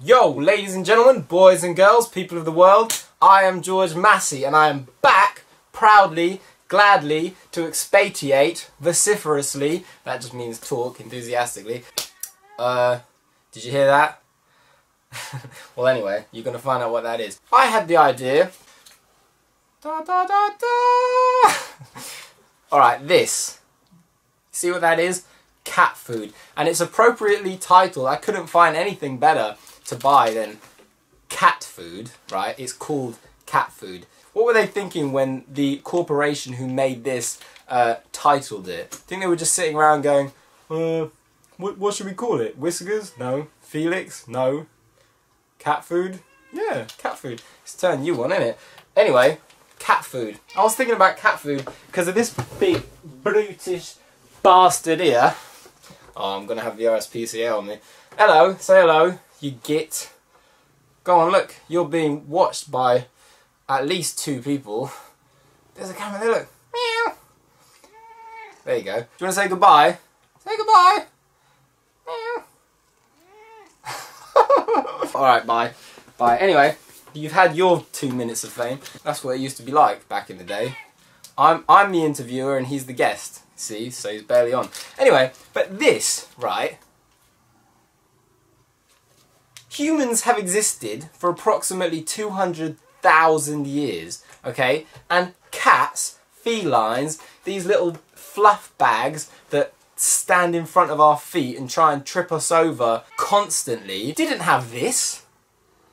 Yo, ladies and gentlemen, boys and girls, people of the world, I am George Massey and I am back proudly, gladly to expatiate vociferously, that just means talk enthusiastically. Did you hear that? Well anyway, you're going to find out what that is. I had the idea. Alright, this. See what that is? Cat food. And it's appropriately titled. I couldn't find anything better to buy than cat food, right? It's called cat food. What were they thinking when the corporation who made this titled it? I think they were just sitting around going, what should we call it? Whiskers? No. Felix? No. Cat food? Yeah, cat food. It's turning you on, isn't it? Anyway, cat food. I was thinking about cat food because of this big brutish bastard here. Oh, I'm going to have the RSPCA on me. Hello, say hello. You git. Go on, look. You're being watched by at least 2 people. There's a camera there, look. Meow. There you go. Do you want to say goodbye? Say goodbye. Meow. Alright, bye. Bye. Anyway, you've had your 2 minutes of fame. That's what it used to be like back in the day. I'm the interviewer and he's the guest. See? So he's barely on. Anyway, but this, right? Humans have existed for approximately 200,000 years, okay? And cats, felines, these little fluff bags that stand in front of our feet and try and trip us over constantly, didn't have this.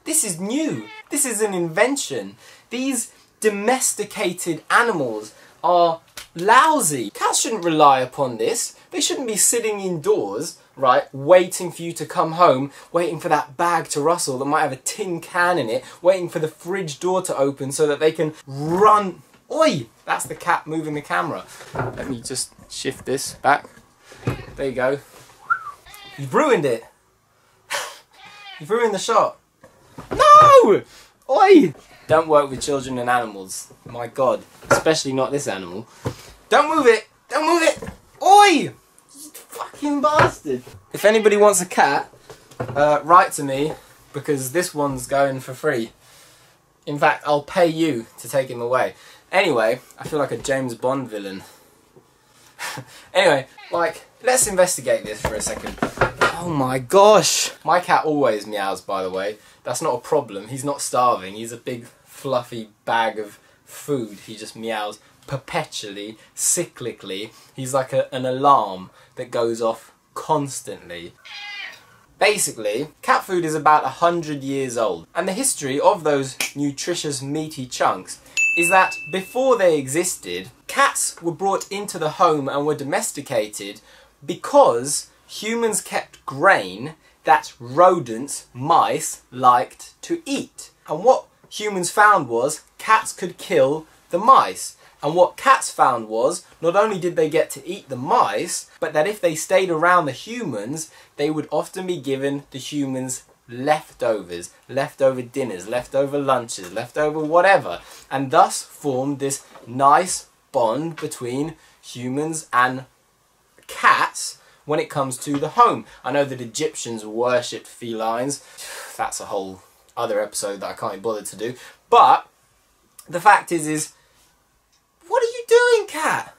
This is new. This is an invention. These domesticated animals are lousy. Cats shouldn't rely upon this. They shouldn't be sitting indoors, right, waiting for you to come home, waiting for that bag to rustle that might have a tin can in it, waiting for the fridge door to open so that they can run. Oi! That's the cat moving the camera. Let me just shift this back. There you go. You've ruined it. You've ruined the shot. No! Oi! Don't work with children and animals. My God. Especially not this animal. Don't move it! Don't move it! Oi! You fucking bastard! If anybody wants a cat, write to me, because this one's going for free. In fact, I'll pay you to take him away. Anyway, I feel like a James Bond villain. Anyway, like, let's investigate this for a second. Oh my gosh! My cat always meows, by the way. That's not a problem. He's not starving. He's a big, fluffy bag of food. He just meows perpetually, cyclically. He's like an alarm that goes off constantly. Basically, cat food is about 100 years old. And the history of those nutritious, meaty chunks is that before they existed, cats were brought into the home and were domesticated because humans kept grain that rodents, mice, liked to eat. And what humans found was cats could kill the mice. And what cats found was, not only did they get to eat the mice, but that if they stayed around the humans, they would often be given the humans leftovers, leftover dinners, leftover lunches, leftover whatever. And thus formed this nice bond between humans and cats when it comes to the home. I know that Egyptians worshipped felines. That's a whole other episode that I can't be bothered to do. But the fact is what are you doing, cat?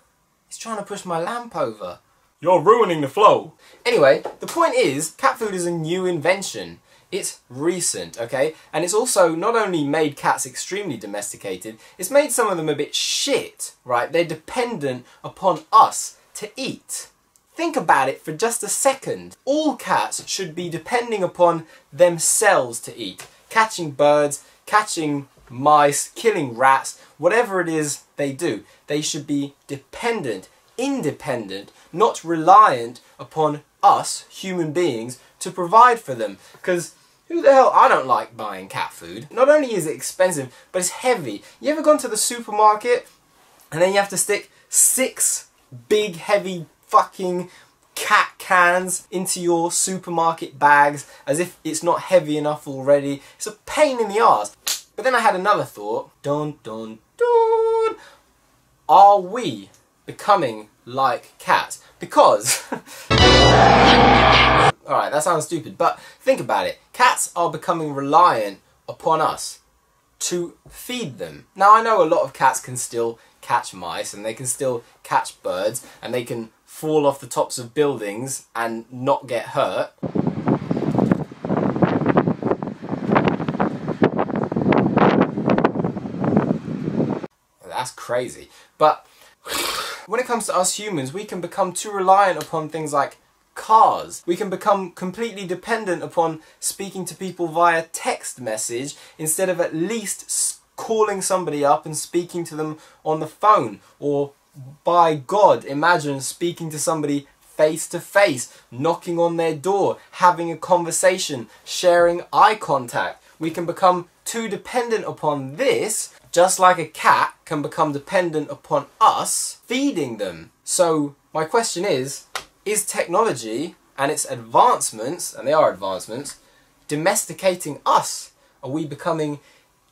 He's trying to push my lamp over. You're ruining the flow. Anyway, the point is, cat food is a new invention. It's recent, okay? And it's also not only made cats extremely domesticated, it's made some of them a bit shit, right? They're dependent upon us to eat. Think about it for just a second. All cats should be depending upon themselves to eat. Catching birds, catching mice, killing rats, whatever it is they do. They should be dependent, independent, not reliant upon us, human beings, to provide for them. Because who the hell, I don't like buying cat food. Not only is it expensive, but it's heavy. You ever gone to the supermarket and then you have to stick 6 big heavy fucking cat cans into your supermarket bags as if it's not heavy enough already? It's a pain in the arse. But then I had another thought. Dun dun dun. Are we becoming like cats? Because alright, that sounds stupid, but think about it. Cats are becoming reliant upon us to feed them. Now I know a lot of cats can still catch mice and they can still catch birds and they can fall off the tops of buildings and not get hurt. That's crazy. But when it comes to us humans, we can become too reliant upon things like cars. We can become completely dependent upon speaking to people via text message instead of at least calling somebody up and speaking to them on the phone. Or, by God, imagine speaking to somebody face to face, knocking on their door, having a conversation, sharing eye contact. We can become too dependent upon this, just like a cat can become dependent upon us feeding them. So my question is technology and its advancements, and they are advancements, domesticating us? Are we becoming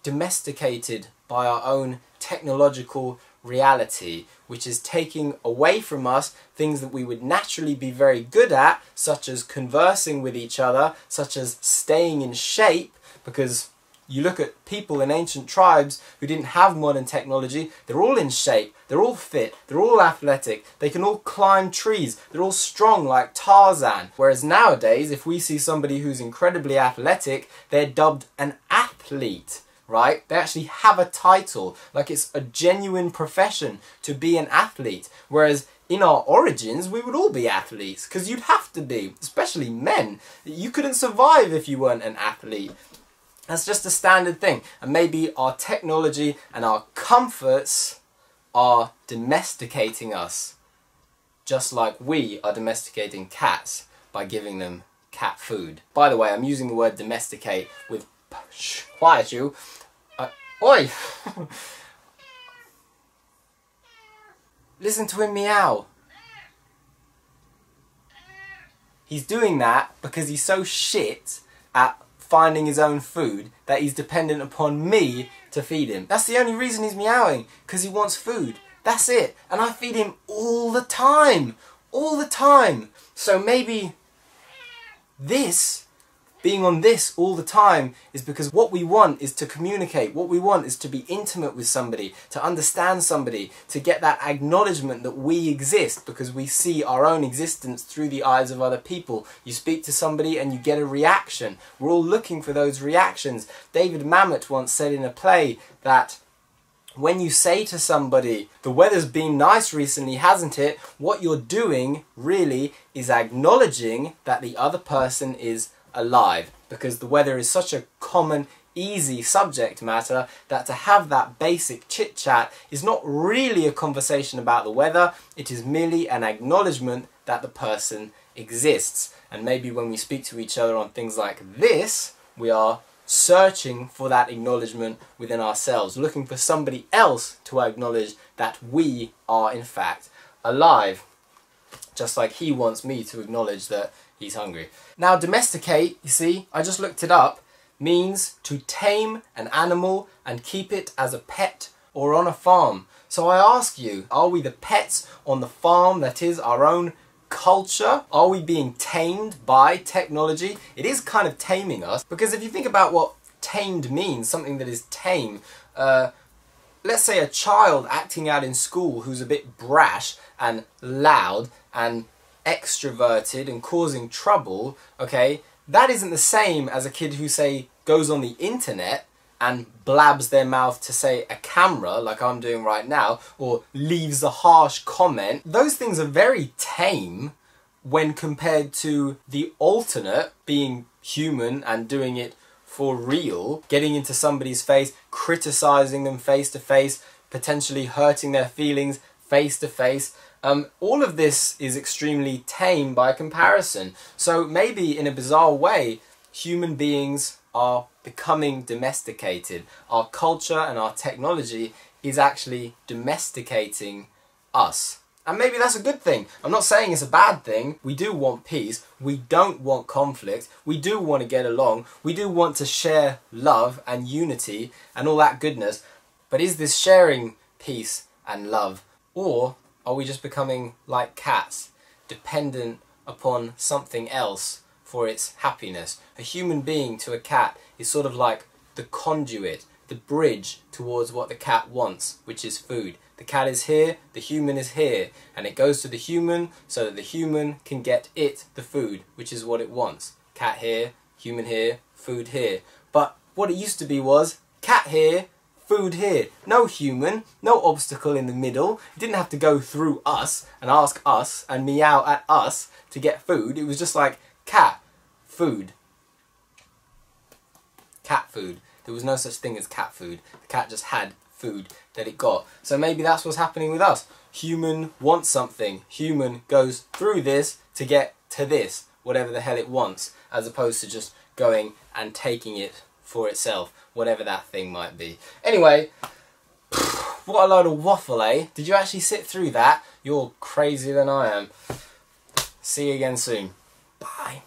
domesticated by our own technological reality, which is taking away from us things that we would naturally be very good at, such as conversing with each other, such as staying in shape? Because you look at people in ancient tribes who didn't have modern technology, they're all in shape, they're all fit, they're all athletic, they can all climb trees, they're all strong like Tarzan. Whereas nowadays, if we see somebody who's incredibly athletic, they're dubbed an athlete, right? They actually have a title, like it's a genuine profession to be an athlete. Whereas in our origins, we would all be athletes, because you'd have to be, especially men. You couldn't survive if you weren't an athlete. That's just a standard thing. And maybe our technology and our comforts are domesticating us, just like we are domesticating cats by giving them cat food. By the way, I'm using the word domesticate with quiet you. Oi! Listen to him meow. He's doing that because he's so shit at finding his own food that he's dependent upon me to feed him. That's the only reason he's meowing, because he wants food. That's it. And I feed him all the time. All the time. So maybe this, being on this all the time, is because what we want is to communicate. What we want is to be intimate with somebody, to understand somebody, to get that acknowledgement that we exist, because we see our own existence through the eyes of other people. You speak to somebody and you get a reaction. We're all looking for those reactions. David Mamet once said in a play that when you say to somebody, the weather's been nice recently, hasn't it? What you're doing really is acknowledging that the other person is alive, because the weather is such a common, easy subject matter that to have that basic chit chat is not really a conversation about the weather. It is merely an acknowledgement that the person exists. And maybe when we speak to each other on things like this, we are searching for that acknowledgement within ourselves, looking for somebody else to acknowledge that we are in fact alive, just like he wants me to acknowledge that he's hungry. Now, domesticate, you see, I just looked it up, means to tame an animal and keep it as a pet or on a farm. So I ask you, are we the pets on the farm that is our own culture? Are we being tamed by technology? It is kind of taming us, because if you think about what tamed means, something that is tame, let's say a child acting out in school who's a bit brash and loud and extroverted and causing trouble, okay, that isn't the same as a kid who, say, goes on the internet and blabs their mouth to, say, a camera, like I'm doing right now, or leaves a harsh comment. Those things are very tame when compared to the alternate, being human and doing it for real, getting into somebody's face, criticizing them face to face, potentially hurting their feelings face to face. All of this is extremely tame by comparison. So maybe in a bizarre way, human beings are becoming domesticated. Our culture and our technology is actually domesticating us. And maybe that's a good thing. I'm not saying it's a bad thing. We do want peace. We don't want conflict. We do want to get along. We do want to share love and unity and all that goodness. But is this sharing peace and love? Or are we just becoming like cats, dependent upon something else for its happiness. A human being to a cat is sort of like the conduit, the bridge towards what the cat wants, which is food. The cat is here, the human is here, and it goes to the human so that the human can get it the food, which is what it wants. Cat here, human here, food here. But what it used to be was cat here, food here. No human, no obstacle in the middle. It didn't have to go through us and ask us and meow at us to get food. It was just like cat, food. Cat food. There was no such thing as cat food. The cat just had food that it got. So maybe that's what's happening with us. Human wants something. Human goes through this to get to this, whatever the hell it wants, as opposed to just going and taking it for itself, whatever that thing might be. Anyway, what a load of waffle, eh? Did you actually sit through that? You're crazier than I am. See you again soon. Bye.